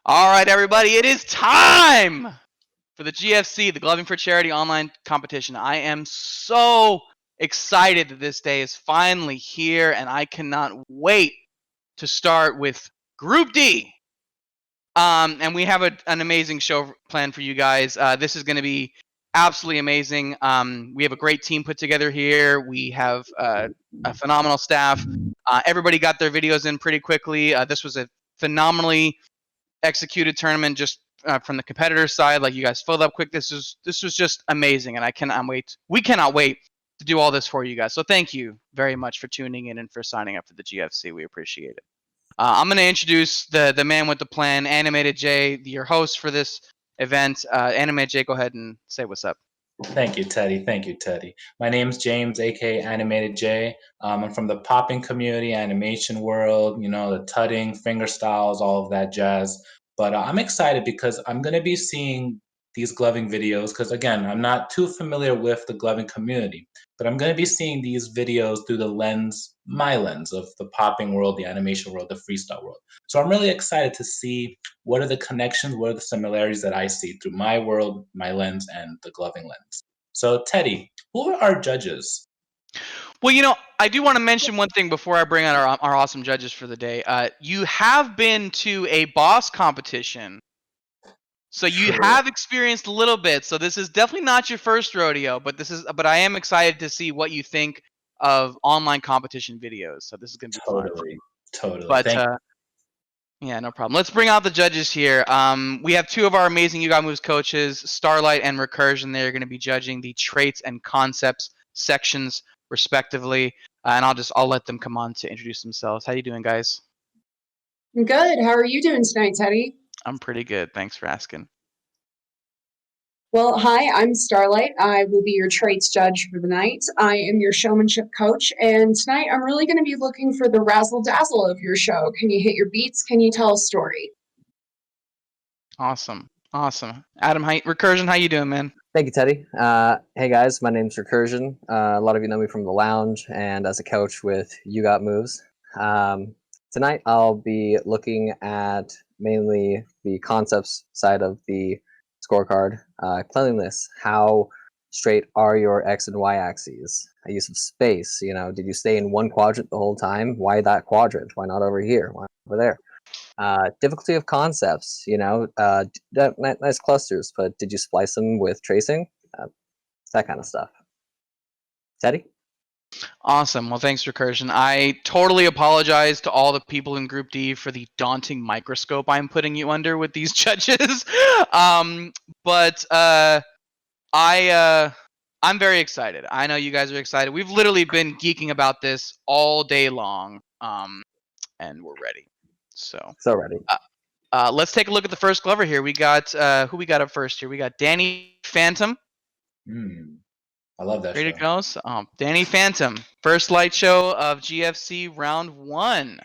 All right, everybody, it is time for the GFC, the Gloving for Charity online competition. I am so excited that this day is finally here, and I cannot wait to start with Group D. And we have an amazing show planned for you guys. This is going to be absolutely amazing. We have a great team put together here. We have a phenomenal staff. Everybody got their videos in pretty quickly. This was a phenomenally executed tournament just from the competitor side. Like, you guys filled up quick. This was just amazing, and I cannot wait. We cannot wait to do all this for you guys. So thank you very much for tuning in and for signing up for the GFC. We appreciate it. I'm going to introduce the man with the plan, Animated J, your host for this event. Animated J, go ahead and say what's up. Thank you, Teddy. Thank you, Teddy. My name's James, aka Animated J. I'm from the popping community, animation world, the tutting, finger styles, all of that jazz. But I'm excited because I'm going to be seeing these gloving videos because, again, I'm not too familiar with the gloving community, but I'm going to be seeing these videos through my lens of the popping world, the animation world, the freestyle world. So I'm really excited to see what are the connections, what are the similarities that I see through my world, my lens, and the gloving lens. So, Teddy, who are our judges? Well, I do want to mention one thing before I bring out our awesome judges for the day. You have been to a boss competition, so you have experienced a little bit. So this is definitely not your first rodeo, but I am excited to see what you think of online competition videos. So this is going to be fun. Totally. But yeah, no problem. Let's bring out the judges here. We have two of our amazing You Got Moves coaches, Starlight and Recursion. They're going to be judging the traits and concepts sections respectively, and I'll let them come on to introduce themselves. How you doing, guys? I'm good. How are you doing tonight, Teddy? I'm pretty good. Thanks for asking. Well, hi, I'm Starlight. I will be your traits judge for the night. I am your showmanship coach, and tonight I'm really going to be looking for the razzle-dazzle of your show. Can you hit your beats? Can you tell a story? Awesome. Adam, Recursion, how you doing, man? Thank you, Teddy. Hey, guys, my name's Recursion. A lot of you know me from the lounge and as a coach with You Got Moves. Tonight I'll be looking at mainly the concepts side of the scorecard. Cleanliness, how straight are your X and Y axes? Use of space, did you stay in one quadrant the whole time? Why that quadrant? Why not over here? Why not over there? Difficulty of concepts, nice clusters, but did you splice them with tracing? That kind of stuff. Teddy? Awesome. Well, thanks, Recursion. I totally apologize to all the people in Group D for the daunting microscope I'm putting you under with these judges. But I'm very excited. I know you guys are excited. We've literally been geeking about this all day long, and we're ready. So ready. Let's take a look at the first Glover here. We got who we got up first here. We got DannyPhantom. I love that. Ready to go? So, DannyPhantom, first light show of GFC round 1.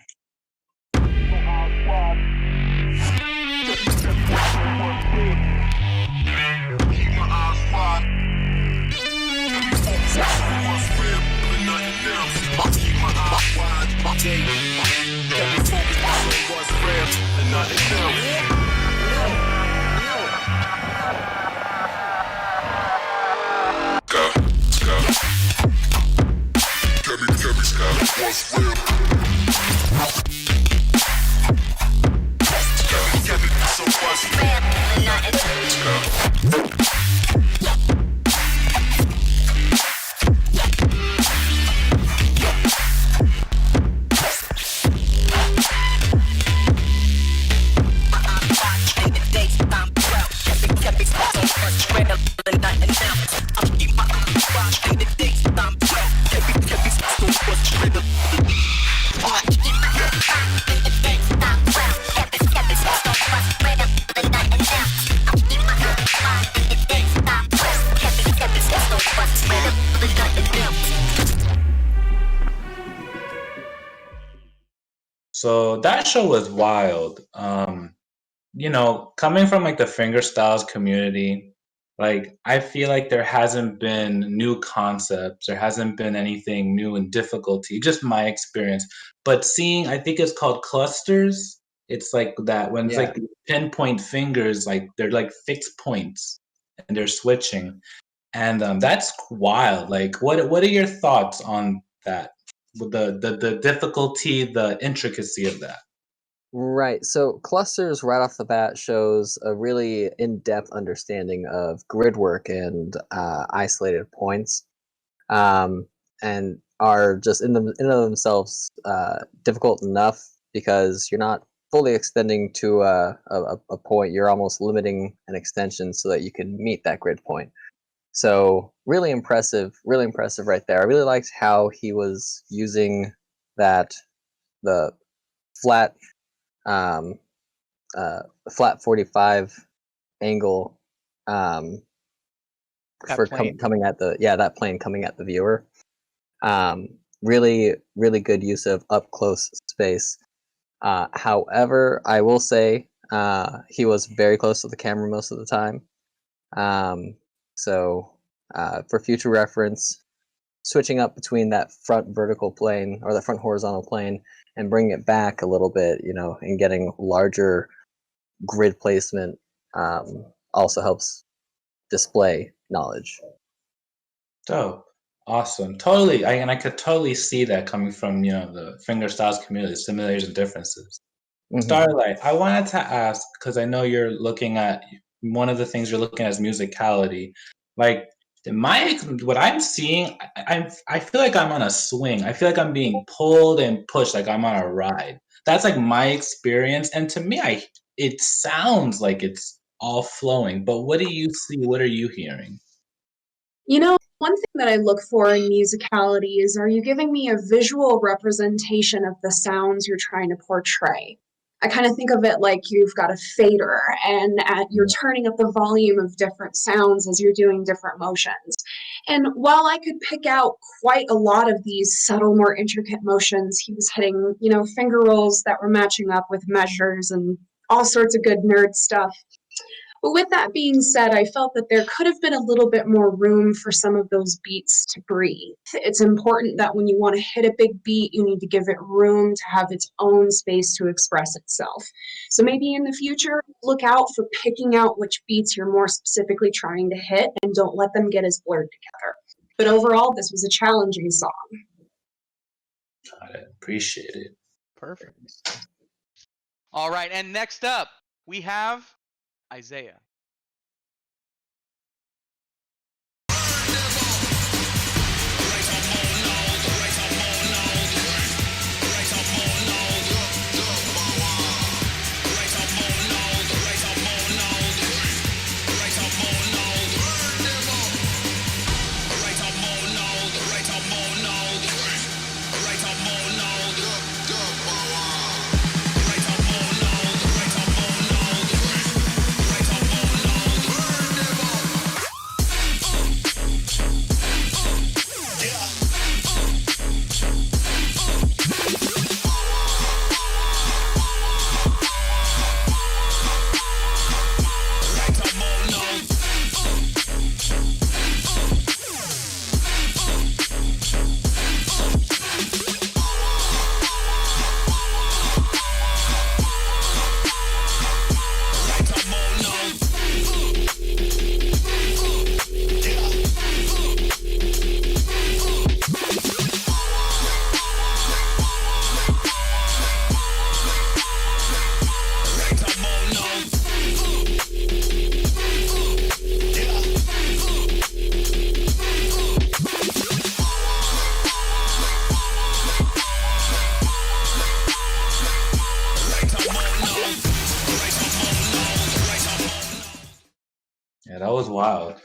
So that show was wild. Coming from like the fingerstyles community, like I feel like there hasn't been new concepts, there hasn't been anything new in difficulty, just my experience. But seeing, I think it's called clusters. It's like that when it's Yeah. like the pinpoint fingers, like they're like fixed points, and they're switching, and that's wild. Like, what are your thoughts on that? With the difficulty, the intricacy of that. Right. So clusters right off the bat shows a really in-depth understanding of grid work and isolated points, and are just in and of themselves difficult enough because you're not fully extending to a point. You're almost limiting an extension so that you can meet that grid point. So really impressive right there. I really liked how he was using the flat um, flat 45 angle That plane. coming at that plane coming at the viewer. Really good use of up close space. However, I will say he was very close to the camera most of the time. So for future reference, switching up between that front vertical plane or the front horizontal plane and bringing it back a little bit, and getting larger grid placement also helps display knowledge. Dope. Awesome. Totally. I could totally see that coming from, the fingerstyles community, similarities and differences. Mhm. Starlight, I wanted to ask, because I know you're looking at, one of the things you're looking at is musicality. Like, what I'm seeing, I feel like I'm on a swing. I feel like I'm being pulled and pushed, like I'm on a ride. That's like my experience. And to me, it sounds like it's all flowing. But what do you see? What are you hearing? One thing that I look for in musicality is, are you giving me a visual representation of the sounds you're trying to portray? I kind of think of it like you've got a fader and you're turning up the volume of different sounds as you're doing different motions. And while I could pick out quite a lot of these subtle, more intricate motions, he was hitting, finger rolls that were matching up with measures and all sorts of good nerd stuff. But with that being said, I felt that there could have been a little bit more room for some of those beats to breathe. It's important that when you want to hit a big beat, you need to give it room to have its own space to express itself. So maybe in the future, look out for picking out which beats you're more specifically trying to hit and don't let them get as blurred together. But overall, this was a challenging song. Got it. Appreciate it. Perfect. All right, and next up, we have Izea. Yeah, that was wild.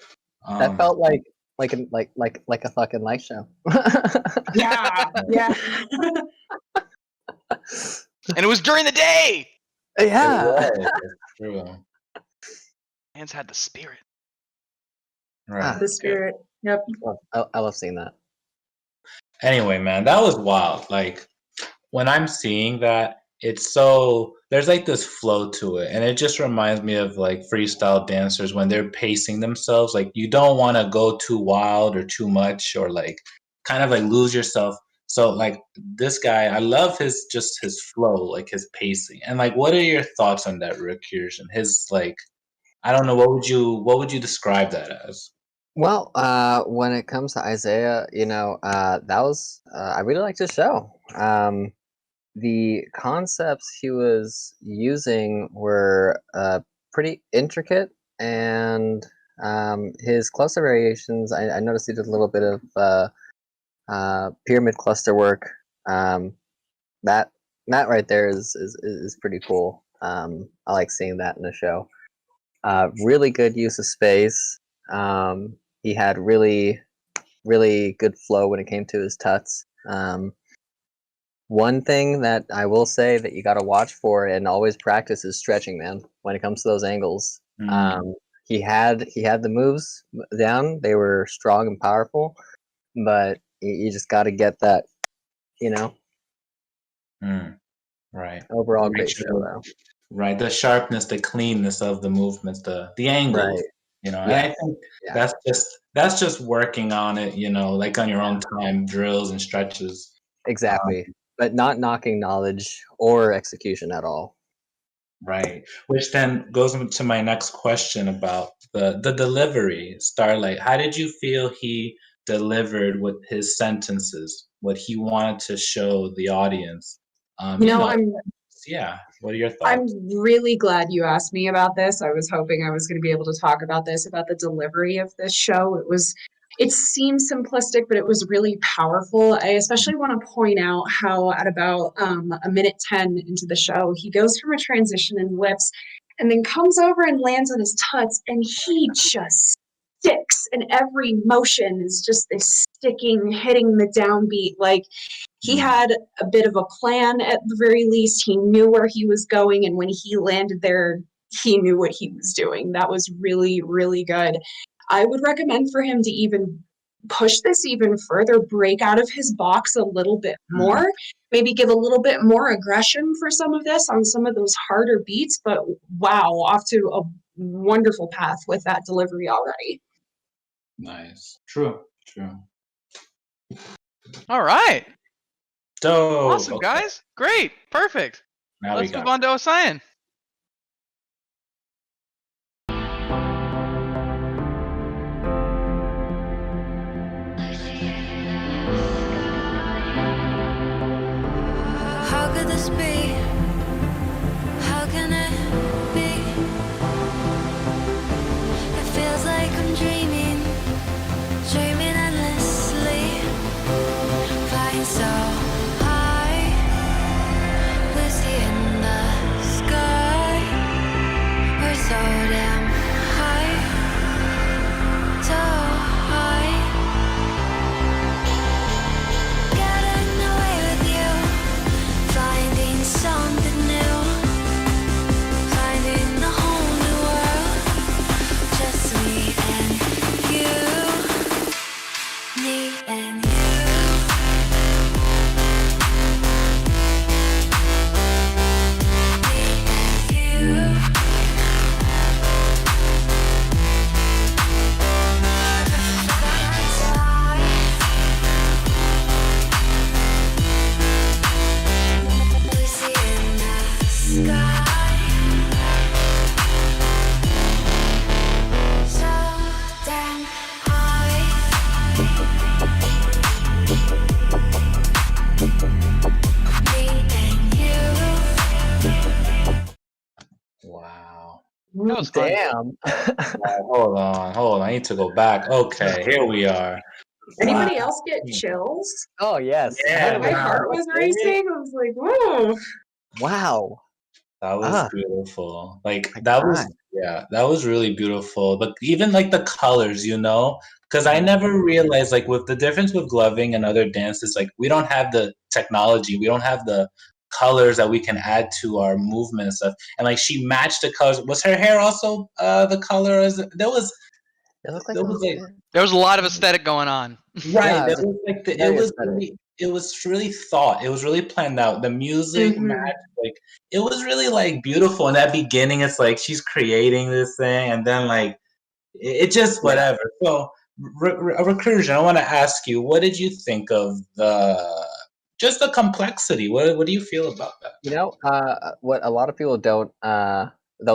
That felt like a fucking light show. Yeah. And it was during the day! Yeah. It was. It's true. Hands had the spirit. Right. The spirit. Yep. I love seeing that. Anyway, man, that was wild. Like, when I'm seeing that, there's like this flow to it, and it just reminds me of like freestyle dancers when they're pacing themselves. Like, you don't want to go too wild or too much, or like kind of like lose yourself. So like this guy, I love his flow, like his pacing. And like, what are your thoughts on that recursion? His like, I don't know, what would you describe that as? Well, when it comes to Izea, that was I really liked his show. The concepts he was using were pretty intricate, and his cluster variations. I noticed he did a little bit of pyramid cluster work. That right there is pretty cool. I like seeing that in the show. Really good use of space. He had really good flow when it came to his tuts. One thing that I will say that you got to watch for and always practice is stretching, man. When it comes to those angles, he had the moves down; they were strong and powerful, but you just got to get that, Right. Overall, Make great sure show though. Right, the sharpness, the cleanness of the movements, the angles, Right. and Yeah. I think Yeah. that's just working on it, like on your own time, drills and stretches. Exactly. But not knocking knowledge or execution at all. Right. Which then goes into my next question about the delivery, Starlight. How did you feel he delivered with his sentences, what he wanted to show the audience? Yeah. What are your I'm thoughts? really glad you asked me about this. I was hoping I was going to be able to talk about this, about the delivery of this show. It seems simplistic, but it was really powerful. I especially want to point out how at about a minute 10 into the show, he goes from a transition and whips and then comes over and lands on his tuts, and he just sticks, and every motion is just this sticking, hitting the downbeat. Like, he had a bit of a plan at the very least. He knew where he was going, and when he landed there, he knew what he was doing. That was really, really good. I would recommend for him to even push this even further, break out of his box a little bit more, maybe give a little bit more aggression for some of this on some of those harder beats. But wow, off to a wonderful path with that delivery already. Nice. True. All right. Dope. Awesome, Okay. guys. Great. Perfect. Now Let's move on to Ossein. How could this be? How can it be? It feels like I'm dreaming endlessly, flying so high, Lucy in the sky. We're so damn high, so high. Getting away with you, finding something new, finding a whole new world, just me and you, me and you. Wow. That was fun. Damn. Hold on. I need to go back. Okay, here we are. Anybody else get chills? Oh yes. Yeah, My heart was racing. I was like, whoa. Wow. That was Ah. beautiful. Like I that cried. was really beautiful. But even like the colors, because I never realized like with the difference with gloving and other dances, like we don't have the technology, we don't have the colors that we can add to our movement and stuff. And like she matched the colors. Was her hair also the color as there was It looked like there was like There was a lot of aesthetic going on. right. Yeah, There just was like very aesthetic. it was really thought. It was really planned out. The music matched, like it was really like beautiful. In that beginning, it's like she's creating this thing, and then like it just whatever. So recursion. I want to ask you, what did you think of just the complexity. What do you feel about that? What a lot of people don't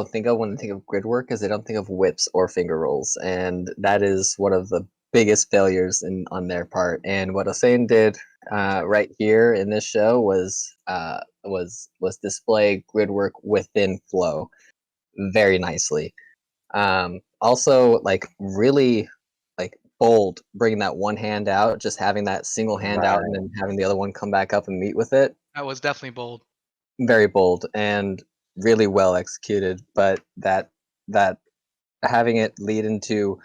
think of when they think of grid work is they don't think of whips or finger rolls, and that is one of the biggest failures on their part. And what Ossein did right here in this show was display grid work within flow very nicely. Also, like really like bold, bringing that one hand out, just having that single hand out, and then having the other one come back up and meet with it. That was definitely bold. Very bold and really well executed. But that having it lead into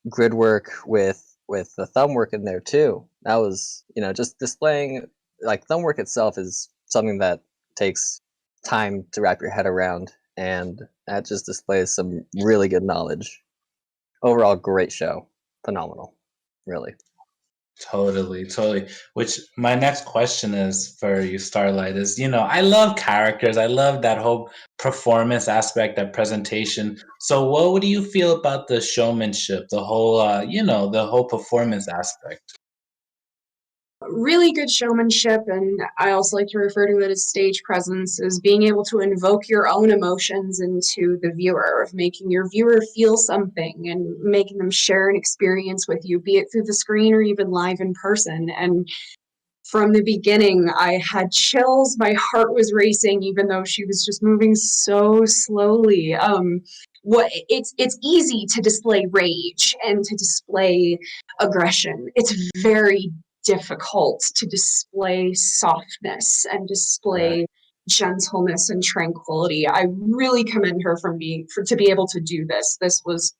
grid work with the thumb work in there too. That was, just displaying, like, thumb work itself is something that takes time to wrap your head around, and that just displays some really good knowledge. Overall, great show. Phenomenal. Really. Totally. Which my next question is for you, Starlight, is, I love characters. I love that whole performance aspect, that presentation. So what do you feel about the showmanship, the whole, the whole performance aspect? Really good showmanship, and I also like to refer to it as stage presence, is being able to invoke your own emotions into the viewer, of making your viewer feel something and making them share an experience with you, be it through the screen or even live in person. And from the beginning, I had chills. My heart was racing, even though she was just moving so slowly. It's easy to display rage and to display aggression. It's very difficult to display softness and display gentleness and tranquility. I really commend her to be able to do this. This was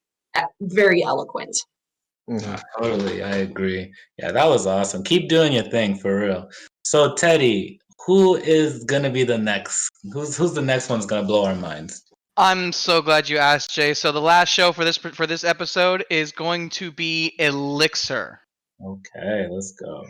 very eloquent. Mm-hmm. Totally, I agree. Yeah, that was awesome. Keep doing your thing, for real. So, Teddy, who is gonna be the next? Who's the next one's gonna blow our minds? I'm so glad you asked, Jay. So the last show for this episode is going to be Elixir. Okay, let's go.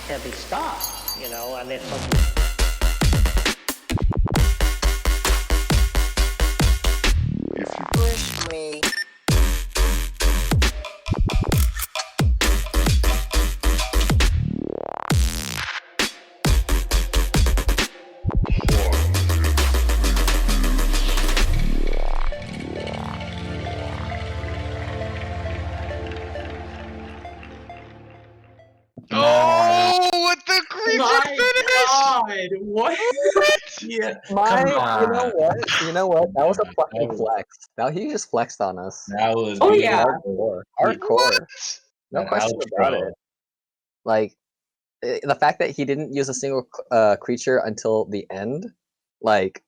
Heavy stuff, and it's push me. Oh, with the creature finish! What? Yeah, You know what? That was a fucking That was- flex. Now he just flexed on us. that was. Oh, beautiful. yeah. Hardcore. What? No An question about outro. it. Like, the fact that he didn't use a single creature until the end, like,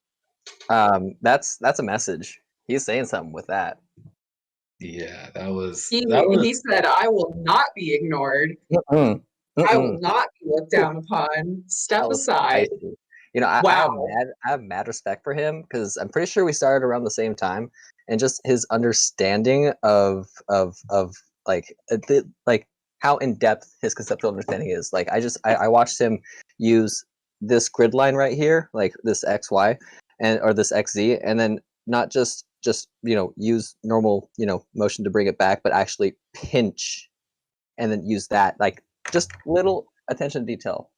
that's a message. He's saying something with that. Yeah, that was. He said, "I will not be ignored. Mm-mm. I will not be looked down upon. Step That was aside." spicy. I Wow. have mad respect for him because I'm pretty sure we started around the same time, and just his understanding of like like how in depth his conceptual understanding is. Like I watched him use this grid line right here, like this XY or this XZ, and then not just use normal motion to bring it back, but actually pinch and then use that, like, just little attention to detail.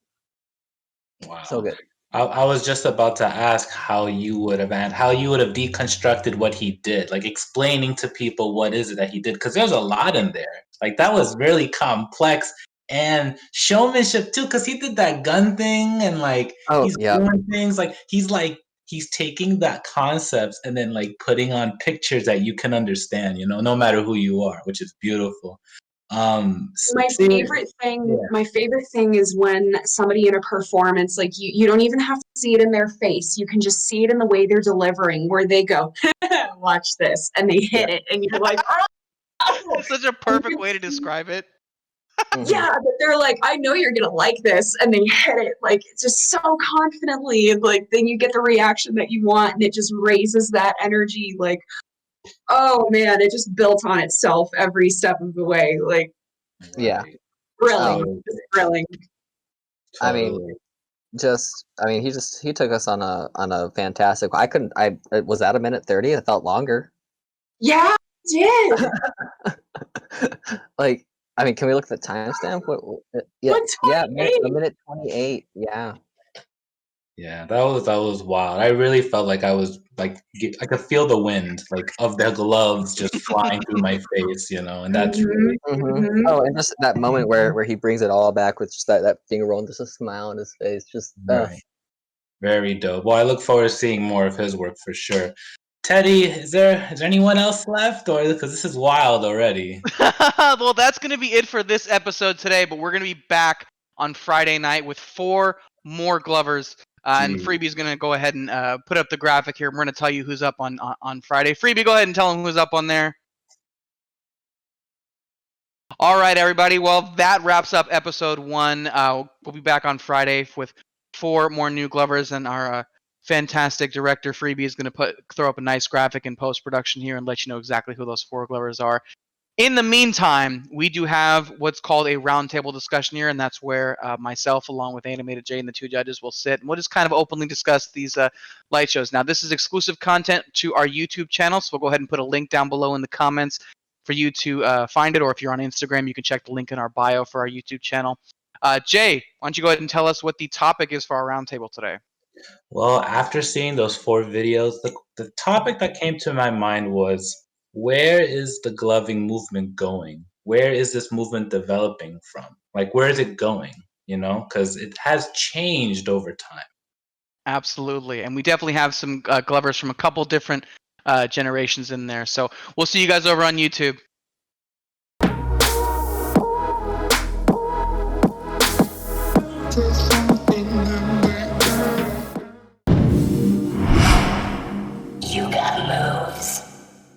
Wow. So good. I was just about to ask how you would have deconstructed what he did, like explaining to people what is it that he did, because there's a lot in there. Like, that was really complex, and showmanship too, because he did that gun thing and like Oh, he's yeah. doing things like he's taking that concepts and then like putting on pictures that you can understand, no matter who you are, which is beautiful. My seeing- favorite thing is when somebody in a performance, like you don't even have to see it in their face. You can just see it in the way they're delivering, where they go, watch this, and they hit it, and you're like, oh! It's such a perfect way to describe it. Mhm. Yeah, but they're like, I know you're gonna like this, and they hit it like just so confidently, and like then you get the reaction that you want, and it just raises that energy. Like, oh man, it just built on itself every step of the way. Like, Yeah. thrilling, just thrilling. I mean, he took us on a fantastic. It was at a minute 30. It felt longer. Yeah, it did. Like, I mean, can we look at the timestamp? Yeah, 128. a minute 28. Yeah. Yeah, that was wild. I really felt like I was like I could feel the wind like of the gloves just flying through my face, and that's really Mhm. Oh, and just that moment where he brings it all back with just that finger roll and just a smile on his face. Just right. Very dope. Well, I look forward to seeing more of his work for sure. Teddy, is there anyone else left, or because this is wild already? Well, that's going to be it for this episode today, but we're going to be back on Friday night with 4 more Glovers. And Jeez. Freebie's going to go ahead and put up the graphic here. We're going to tell you who's up on Friday. Freebie, go ahead and tell them who's up on there. All right, everybody. Well, that wraps up episode 1. We'll be back on Friday with 4 more new Glovers, and our fantastic director Freebie is going to throw up a nice graphic in post-production here and let you know exactly who those 4 Glovers are. In the meantime, we do have what's called a roundtable discussion here, and that's where myself, along with Animated Jay and the 2 judges, will sit, and we'll just kind of openly discuss these light shows. Now, this is exclusive content to our YouTube channel, so we'll go ahead and put a link down below in the comments for you to find it, or if you're on Instagram, you can check the link in our bio for our YouTube channel. Jay, why don't you go ahead and tell us what the topic is for our roundtable today? Well, after seeing those 4 videos, the topic that came to my mind was, where is the gloving movement going? Where is this movement developing from? Like, where is it going? Because it has changed over time. Absolutely, and we definitely have some Glovers from a couple different generations in there. So we'll see you guys over on YouTube. Just